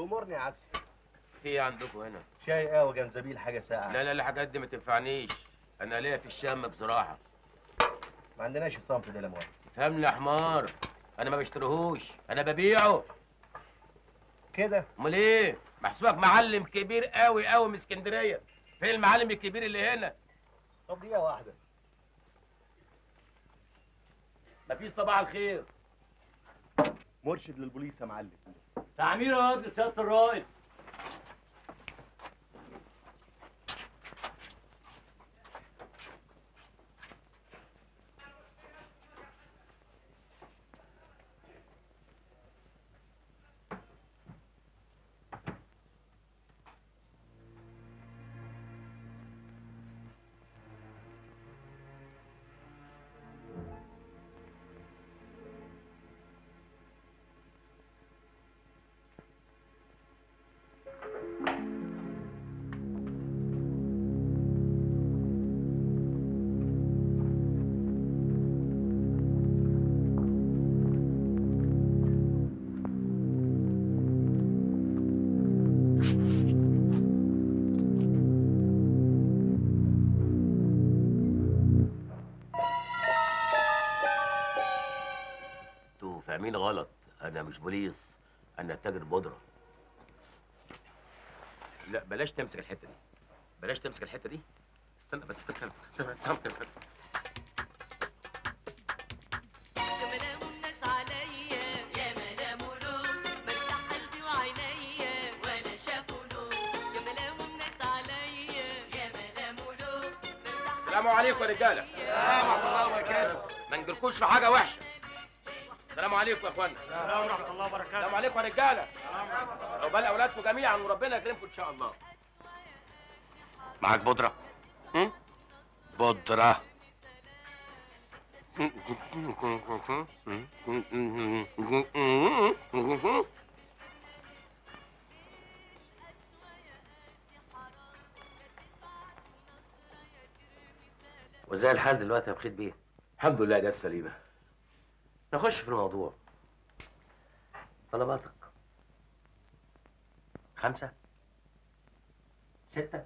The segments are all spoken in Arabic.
تأمرني يا عسل. في ايه عندكم هنا؟ شاي، قهوة، جنزبيل، حاجة ساقعة. لا الحاجات دي ما تنفعنيش، انا ليا في الشام بصراحه. ما عندناش الصنف ده لا مؤاخذة. فهمني يا حمار، انا ما بشتريهوش، انا ببيعه. كده؟ امال ايه؟ محسوبك معلم كبير قوي قوي من اسكندريه. فين المعلم الكبير اللي هنا؟ طب دقيقة واحدة. مفيش صباح الخير. مرشد للبوليس يا معلم. تعمير يا واد لسيادة الرائد. فاهمين غلط، انا مش بوليس، انا تاجر بودره. لا بلاش تمسك الحته دي، بلاش تمسك الحته دي. استنى بس السلام عليكم يا رجاله. السلام ورحمة الله وبركاته. ما نجيلكوش في حاجه وحشه. السلام عليكم يا اخوانا. السلام ورحمة الله وبركاته. السلام عليكم يا رجاله. عقبال اولادكم جميعا وربنا يكرمكم ان شاء الله. معاك بودره؟ بودره. وازاي الحال دلوقتي يا بخيت بيه؟ الحمد لله جت سليمه. نخش في الموضوع. طلباتك 5 6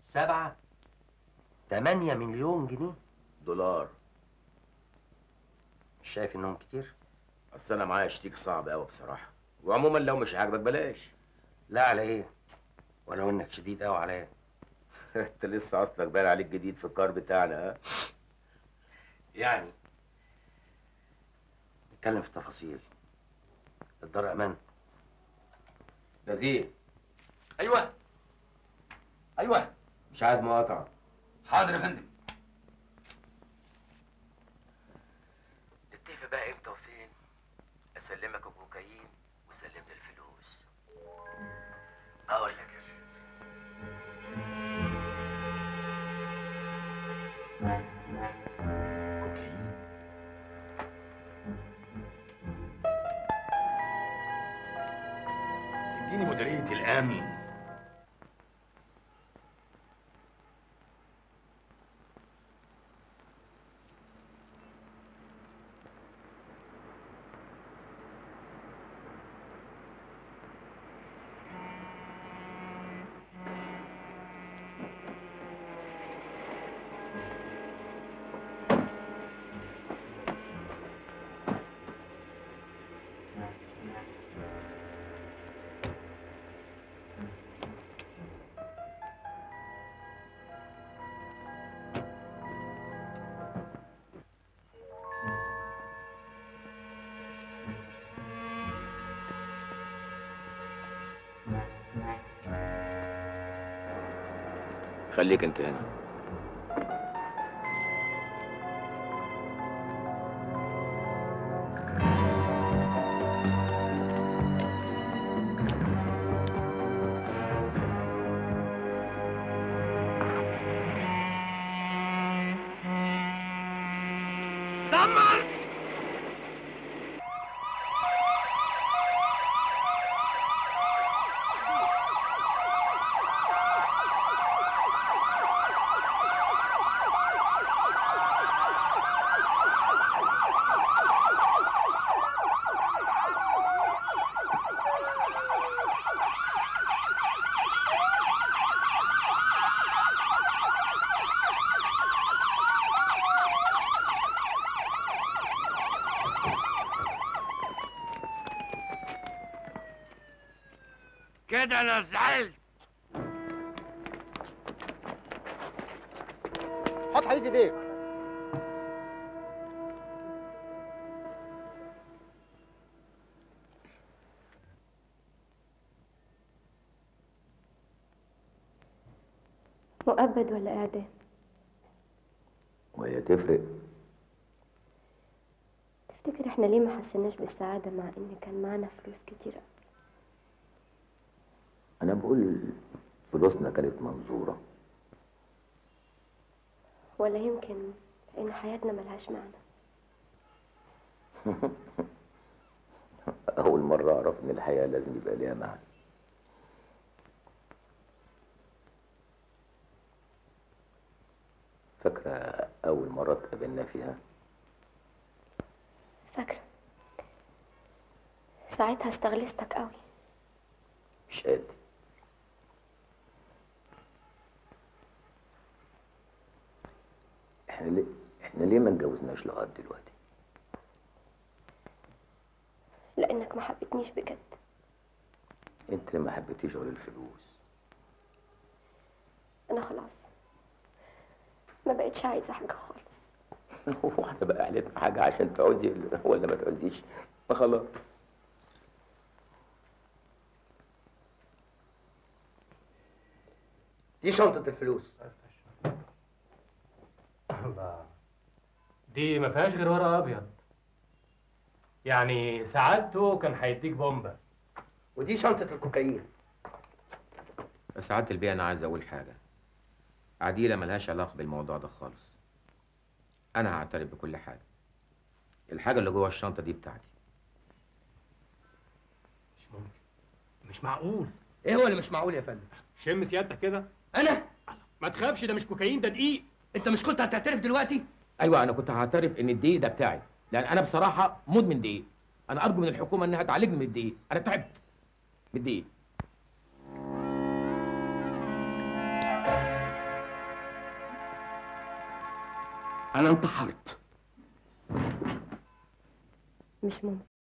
7 8 مليون جنيه دولار. مش شايف انهم كتير؟ اصل انا معايا شتيك صعب قوي بصراحه، وعموما لو مش عاجبك بلاش. لا على ايه؟ ولو انك شديد قوي عليا. انت لسه اصلك باين عليك جديد في الكار بتاعنا، ها؟ يعني نتكلم في التفاصيل. الدار امان؟ نزيه. ايوه مش عايز مقاطعه. حاضر يا فندم. نتفق بقى امتى وفين؟ اسلمك الكوكايين وسلمت الفلوس. اقول لك يا شيخ. كوكايين؟ اديني مديرية الامن. خليك انت هنا. كده انا زعلت. حط حديد في ايديك. مؤبد ولا إعدام؟ وهي تفرق؟ تفتكر إحنا ليه ما حسناش بالسعادة مع إن كان معانا فلوس كتير أوي؟ أنا بقول فلوسنا كانت منظورة. ولا يمكن إن حياتنا ملهاش معنى؟ أول مرة أعرف إن الحياة لازم يبقى ليها معنى. فاكرة أول مرة اتقابلنا فيها؟ فاكرة. ساعتها استغلستك قوي. مش قادر. احنا ليه ما اتجوزناش لغاية دلوقتي؟ لأنك ما حبيتنيش بجد. انت اللي ما حبيتيش غير الفلوس. أنا خلاص ما بقتش عايزة حاجة خالص. هو احنا بقى علينا حاجة عشان تعوزي ولا ما تعوزيش؟ ما خلاص. دي شنطة الفلوس. الله، دي ما فيهاش غير ورق ابيض. يعني سعادته كان هيديك بومبا. ودي شنطة الكوكايين. سعادة البيه، انا عايز اقول حاجه. عديله ملهاش علاقه بالموضوع ده خالص. انا هعترف بكل حاجه. الحاجه اللي جوه الشنطه دي بتاعتي. مش ممكن، مش معقول. ايه هو اللي مش معقول يا فندم؟ شم سيادتك كده. انا؟ ما تخافش، ده مش كوكايين، ده دقيق. انت مش كنت هتعترف دلوقتي؟ ايوه، انا كنت هعترف ان الدقيق ده بتاعي، لان انا بصراحه مدمن دقيق. انا ارجو من الحكومه انها تعالجني من الدقيق. انا تعبت من الدقيق. انا انتحرت. مش ممكن.